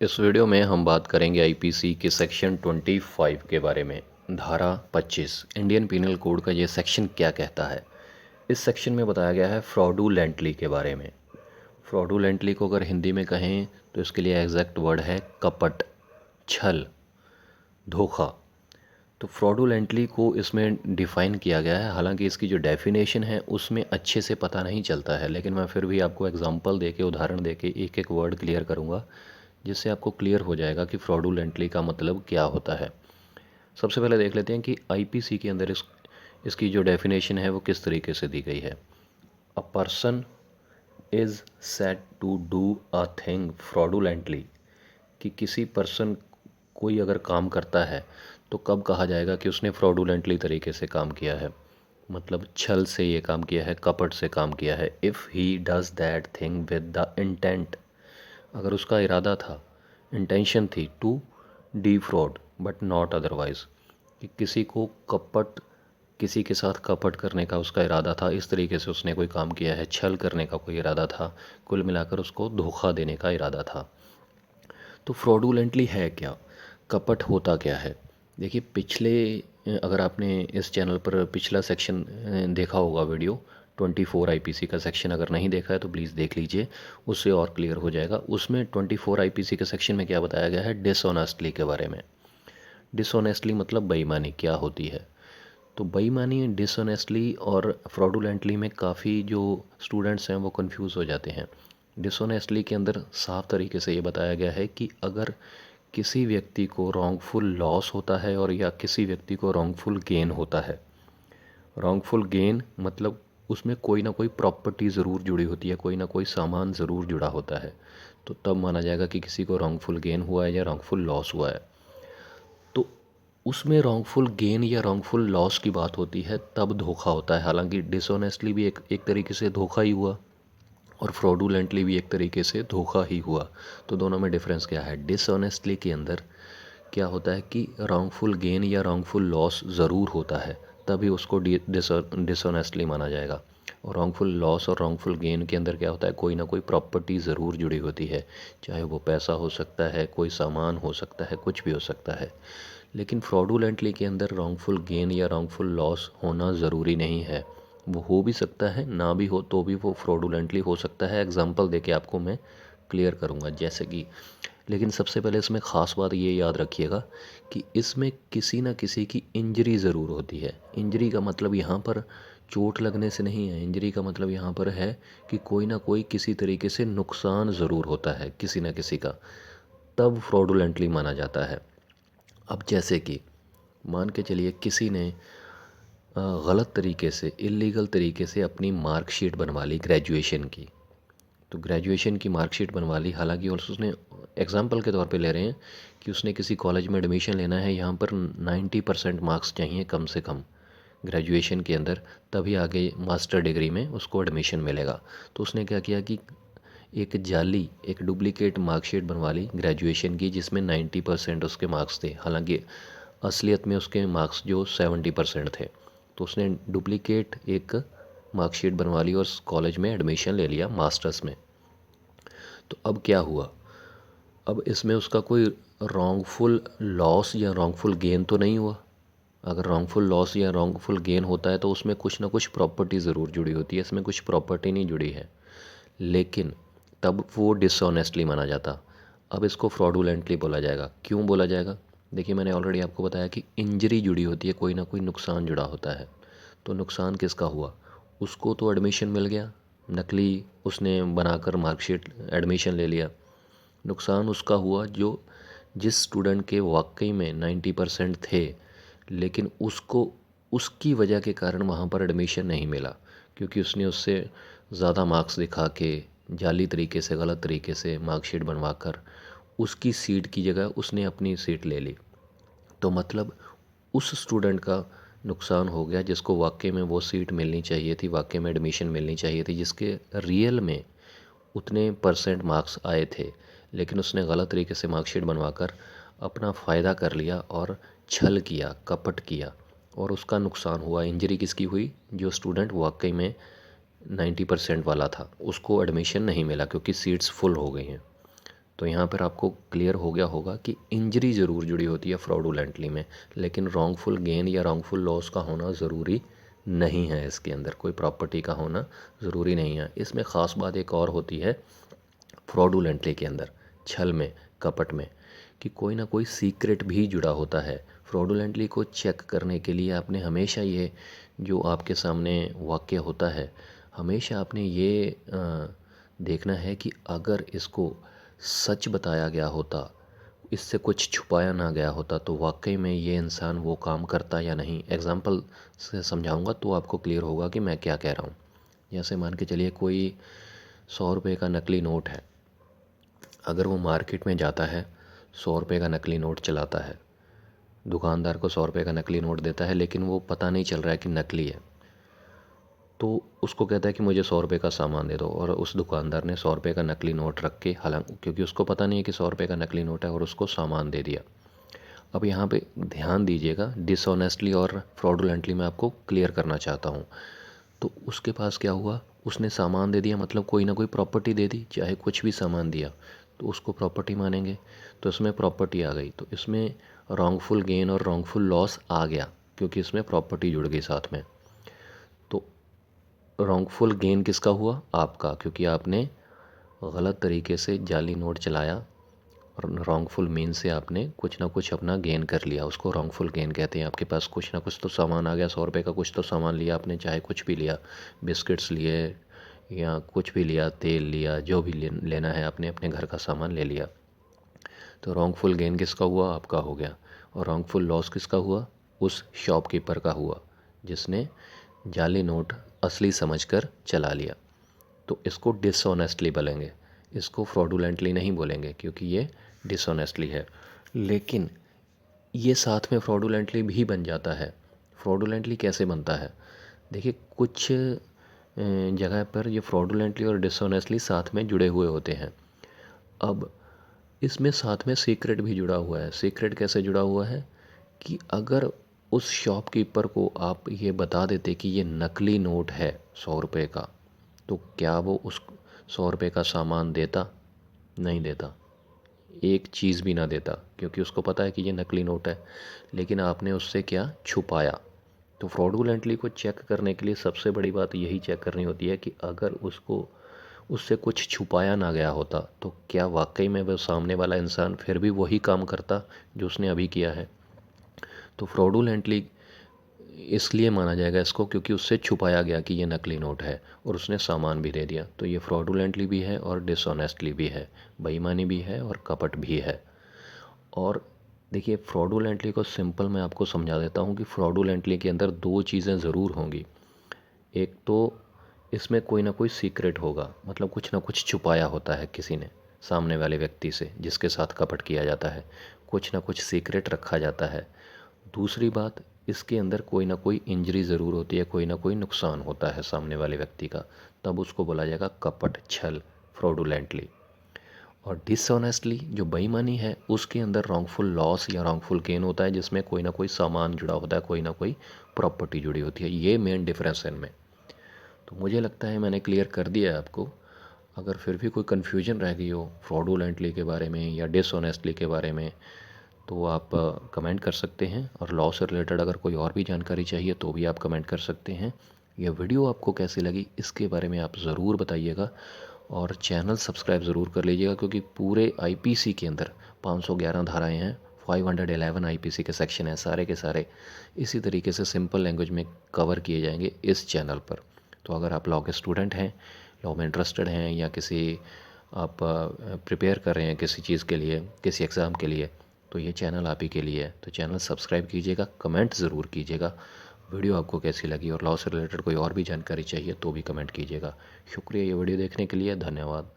इस वीडियो में हम बात करेंगे आईपीसी के सेक्शन 25 के बारे में। धारा 25 इंडियन पीनल कोड का ये सेक्शन क्या कहता है। इस सेक्शन में बताया गया है फ्रॉडुलेंटली के बारे में। फ्रॉडुलेंटली को अगर हिंदी में कहें तो इसके लिए एग्जैक्ट वर्ड है कपट, छल, धोखा। तो फ्रॉडुलेंटली को इसमें डिफ़ाइन किया गया है। हालांकि इसकी जो डेफिनेशन है उसमें अच्छे से पता नहीं चलता है, लेकिन मैं फिर भी आपको एग्जांपल देके, उदाहरण देके एक एक वर्ड क्लियर करूंगा, जिससे आपको क्लियर हो जाएगा कि फ्रॉडुलेंटली का मतलब क्या होता है। सबसे पहले देख लेते हैं कि आईपीसी के अंदर इसकी जो डेफिनेशन है वो किस तरीके से दी गई है। A person is said to do a thing fraudulently, कि किसी पर्सन, कोई अगर काम करता है तो कब कहा जाएगा कि उसने फ्रॉडुलेंटली तरीके से काम किया है, मतलब छल से ये काम किया है, कपट से काम किया है। If he does that thing with the intent, अगर उसका इरादा था, इंटेंशन थी to defraud but not otherwise, कि किसी को कपट, किसी के साथ कपट करने का उसका इरादा था, इस तरीके से उसने कोई काम किया है, छल करने का कोई इरादा था, कुल मिलाकर उसको धोखा देने का इरादा था। तो फ्रॉडुलेंटली है क्या, कपट होता क्या है। देखिए पिछले, अगर आपने इस चैनल पर पिछला सेक्शन देखा होगा, वीडियो 24 आईपीसी का सेक्शन अगर नहीं देखा है तो प्लीज़ देख लीजिए, उससे और क्लियर हो जाएगा। उसमें 24 आईपीसी के सेक्शन में क्या बताया गया है, डिसऑनेस्टली के बारे में। डिसऑनेस्टली मतलब बेईमानी क्या होती है। तो बेईमानी, डिसऑनेस्टली और फ्रॉडुलेंटली में काफ़ी जो स्टूडेंट्स हैं वो कंफ्यूज हो जाते हैं। डिसऑनेस्टली के अंदर साफ तरीके से ये बताया गया है कि अगर किसी व्यक्ति को रॉन्गफुल लॉस होता है और या किसी व्यक्ति को रॉन्गफुल गेन होता है। रॉन्गफुल गेन मतलब उसमें कोई ना कोई प्रॉपर्टी ज़रूर जुड़ी होती है, कोई ना कोई सामान ज़रूर जुड़ा होता है, तो तब माना जाएगा कि किसी को रॉन्गफुल गेन हुआ है या रॉन्गफुल लॉस हुआ है। तो उसमें रॉन्गफुल गेन या रॉन्गफुल लॉस की बात होती है तब धोखा होता है। हालांकि डिसऑनेस्टली भी एक तरीके से धोखा ही हुआ और फ्रॉडुलेंटली भी एक तरीके से धोखा ही हुआ। तो दोनों में डिफरेंस क्या है। डिसऑनेस्टली के अंदर क्या होता है कि रॉन्गफुल गेन या रॉन्गफुल लॉस ज़रूर होता है, तभी उसको डिसऑनेस्टली माना जाएगा। और रॉन्गफुल लॉस और रॉन्गफुल गेन के अंदर क्या होता है, कोई ना कोई प्रॉपर्टी ज़रूर जुड़ी होती है, चाहे वो पैसा हो सकता है, कोई सामान हो सकता है, कुछ भी हो सकता है। लेकिन फ्रॉडुलेंटली के अंदर रॉन्गफुल गेन या रॉन्गफुल लॉस होना ज़रूरी नहीं है। वो हो भी सकता है, ना भी हो तो भी वो फ्रॉडुलेंटली हो सकता है। एग्जांपल देके आपको मैं क्लियर करूँगा, जैसे कि, लेकिन सबसे पहले इसमें ख़ास बात ये याद रखिएगा कि इसमें किसी न किसी की इंजरी ज़रूर होती है। इंजरी का मतलब यहाँ पर चोट लगने से नहीं है, इंजरी का मतलब यहाँ पर है कि कोई ना कोई किसी तरीके से नुकसान ज़रूर होता है किसी न किसी का, तब फ्रॉडुलेंटली माना जाता है। अब जैसे कि मान के चलिए किसी ने गलत तरीके से, इलीगल तरीके से अपनी मार्कशीट बनवा ली ग्रेजुएशन की। तो ग्रेजुएशन की मार्कशीट बनवा ली, हालांकि उसने, एग्जाम्पल के तौर पे ले रहे हैं कि उसने किसी कॉलेज में एडमिशन लेना है, यहाँ पर 90% मार्क्स चाहिए कम से कम ग्रेजुएशन के अंदर, तभी आगे मास्टर डिग्री में उसको एडमिशन मिलेगा। तो उसने क्या किया कि एक जाली, एक डुप्लीकेट मार्कशीट बनवा ली ग्रेजुएशन की, जिसमें 90% उसके मार्क्स थे, हालांकि असलियत में उसके मार्क्स जो 70% थे। तो उसने डुप्लीकेट एक मार्कशीट बनवा ली और कॉलेज में एडमिशन ले लिया मास्टर्स में। तो अब क्या हुआ, अब इसमें उसका कोई रॉन्गफुल लॉस या रॉन्गफुल गेन तो नहीं हुआ। अगर रॉन्गफुल लॉस या रॉन्गफुल गेन होता है तो उसमें कुछ ना कुछ प्रॉपर्टी ज़रूर जुड़ी होती है, इसमें कुछ प्रॉपर्टी नहीं जुड़ी है, लेकिन तब वो डिसऑनेस्टली माना जाता। अब इसको फ्रॉडुलेंटली बोला जाएगा। क्यों बोला जाएगा, देखिए मैंने ऑलरेडी आपको बताया कि इंजरी जुड़ी होती है, कोई ना कोई नुकसान जुड़ा होता है। तो नुकसान किसका हुआ, उसको तो एडमिशन मिल गया, नकली उसने बनाकर मार्कशीट एडमिशन ले लिया। नुकसान उसका हुआ जो, जिस स्टूडेंट के वाकई में 90% थे, लेकिन उसको उसकी वजह के कारण वहाँ पर एडमिशन नहीं मिला, क्योंकि उसने उससे ज़्यादा मार्क्स दिखा के, जाली तरीके से, गलत तरीके से मार्कशीट बनवा कर उसकी सीट की जगह उसने अपनी सीट ले ली। तो मतलब उस स्टूडेंट का नुकसान हो गया जिसको वाकई में वो सीट मिलनी चाहिए थी, वाकई में एडमिशन मिलनी चाहिए थी, जिसके रियल में उतने परसेंट मार्क्स आए थे, लेकिन उसने गलत तरीके से मार्कशीट बनवाकर अपना फ़ायदा कर लिया और छल किया, कपट किया, और उसका नुकसान हुआ। इंजरी किसकी हुई, जो स्टूडेंट वाकई में 90% वाला था, उसको एडमिशन नहीं मिला क्योंकि सीट्स फुल हो गई हैं। तो यहाँ पर आपको क्लियर हो गया होगा कि इंजरी ज़रूर जुड़ी होती है फ्रॉडुलेंटली में, लेकिन रॉन्गफुल गेन या रॉन्गफुल लॉस का होना ज़रूरी नहीं है। इसके अंदर कोई प्रॉपर्टी का होना ज़रूरी नहीं है। इसमें ख़ास बात एक और होती है फ्रॉडुलेंटली के अंदर, छल में, कपट में, कि कोई ना कोई सीक्रेट भी जुड़ा होता है। फ्रॉडुलेंटली को चेक करने के लिए आपने हमेशा ये जो आपके सामने वाक़या होता है, हमेशा आपने ये देखना है कि अगर इसको सच बताया गया होता, इससे कुछ छुपाया ना गया होता, तो वाकई में ये इंसान वो काम करता या नहीं। एग्ज़ाम्पल से समझाऊंगा तो आपको क्लियर होगा कि मैं क्या कह रहा हूँ। जैसे मान के चलिए कोई 100 रुपये का नकली नोट है। अगर वो मार्केट में जाता है, 100 रुपये का नकली नोट चलाता है, दुकानदार को 100 रुपये का नकली नोट देता है, लेकिन वो पता नहीं चल रहा है कि नकली है, तो उसको कहता है कि मुझे 100 रुपये का सामान दे दो, और उस दुकानदार ने 100 रुपये का नकली नोट रख के, हालांकि क्योंकि उसको पता नहीं है कि 100 रुपये का नकली नोट है, और उसको सामान दे दिया। अब यहाँ पे ध्यान दीजिएगा, डिसऑनेस्टली और फ्रॉडुलेंटली मैं आपको क्लियर करना चाहता हूँ। तो उसके पास क्या हुआ, उसने सामान दे दिया, मतलब कोई ना कोई प्रॉपर्टी दे दी, चाहे कुछ भी सामान दिया तो उसको प्रॉपर्टी मानेंगे। तो इसमें प्रॉपर्टी आ गई, तो इसमें रॉन्गफुल गेन और रॉन्गफुल लॉस आ गया, क्योंकि इसमें प्रॉपर्टी जुड़ गई साथ में। तो रॉन्गफुल गेन किसका हुआ, आपका, क्योंकि आपने गलत तरीके से जाली नोट चलाया, और रॉन्गफुल मीन से आपने कुछ ना कुछ अपना गेन कर लिया, उसको रॉन्गफुल गेन कहते हैं। आपके पास कुछ ना कुछ तो सामान आ गया, 100 रुपये का कुछ तो सामान लिया आपने, चाहे कुछ भी लिया, बिस्किट्स लिए या कुछ भी लिया, तेल लिया, जो भी लेना है आपने, अपने घर का सामान ले लिया। तो रॉन्गफुल गेन किसका हुआ, आपका हो गया। और रॉन्गफुल लॉस किसका हुआ, उस शॉपकीपर का हुआ जिसने जाली नोट असली समझकर चला लिया। तो इसको डिसऑनेस्टली बोलेंगे, इसको फ्रॉडुलेंटली नहीं बोलेंगे, क्योंकि ये डिसऑनेस्टली है। लेकिन ये साथ में फ्रॉडुलेंटली भी बन जाता है। फ्रॉडुलेंटली कैसे बनता है, देखिए कुछ जगह पर ये फ्रॉडुलेंटली और डिसऑनेस्टली साथ में जुड़े हुए होते हैं। अब इसमें साथ में सीक्रेट भी जुड़ा हुआ है। सीक्रेट कैसे जुड़ा हुआ है कि अगर उस शॉपकीपर को आप ये बता देते कि ये नकली नोट है 100 रुपये का, तो क्या वो उस 100 रुपये का सामान देता, नहीं देता, एक चीज़ भी ना देता, क्योंकि उसको पता है कि ये नकली नोट है। लेकिन आपने उससे क्या छुपाया। तो फ्रॉडुलेंटली को चेक करने के लिए सबसे बड़ी बात यही चेक करनी होती है कि अगर उसको उससे कुछ छुपाया ना गया होता, तो क्या वाकई में वह सामने वाला इंसान फिर भी वही काम करता जो उसने अभी किया है। तो फ्रॉडुलेंटली इसलिए माना जाएगा इसको, क्योंकि उससे छुपाया गया कि ये नकली नोट है, और उसने सामान भी दे दिया। तो ये फ्रॉडुलेंटली भी है और डिसऑनेस्टली भी है, बेईमानी भी है और कपट भी है। और देखिए फ्रॉडुलेंटली को सिंपल मैं आपको समझा देता हूँ कि फ्रॉडुलेंटली के अंदर दो चीज़ें ज़रूर होंगी। एक तो इसमें कोई ना कोई सीक्रेट होगा, मतलब कुछ ना कुछ छुपाया होता है किसी ने सामने वाले व्यक्ति से जिसके साथ कपट किया जाता है, कुछ ना कुछ सीक्रेट रखा जाता है। दूसरी बात, इसके अंदर कोई ना कोई इंजरी ज़रूर होती है, कोई ना कोई नुकसान होता है सामने वाले व्यक्ति का, तब उसको बोला जाएगा कपट, छल, फ्रॉडुलेंटली। और डिसऑनेस्टली जो बेईमानी है, उसके अंदर रॉन्गफुल लॉस या रॉन्गफुल गेन होता है, जिसमें कोई ना कोई सामान जुड़ा होता है, कोई ना कोई प्रॉपर्टी जुड़ी होती है। ये मेन डिफरेंस है इनमें। तो मुझे लगता है मैंने क्लियर कर दिया है आपको। अगर फिर भी कोई कन्फ्यूजन रह गई हो फ्रॉडुलेंटली के बारे में या डिसऑनेस्टली के बारे में, तो आप कमेंट कर सकते हैं। और लॉ से रिलेटेड अगर कोई और भी जानकारी चाहिए तो भी आप कमेंट कर सकते हैं। यह वीडियो आपको कैसी लगी इसके बारे में आप ज़रूर बताइएगा, और चैनल सब्सक्राइब ज़रूर कर लीजिएगा, क्योंकि पूरे आईपीसी के अंदर 511 धाराएं हैं, 511 आईपीसी के सेक्शन हैं, सारे के सारे इसी तरीके से सिंपल लैंग्वेज में कवर किए जाएंगे इस चैनल पर। तो अगर आप लॉ के स्टूडेंट हैं, लॉ में इंटरेस्टेड हैं, या किसी आप प्रिपेयर कर रहे हैं किसी चीज़ के लिए, किसी एग्ज़ाम के लिए, तो ये चैनल आप ही के लिए है। तो चैनल सब्सक्राइब कीजिएगा, कमेंट ज़रूर कीजिएगा वीडियो आपको कैसी लगी, और लॉ से रिलेटेड कोई और भी जानकारी चाहिए तो भी कमेंट कीजिएगा। शुक्रिया ये वीडियो देखने के लिए, धन्यवाद।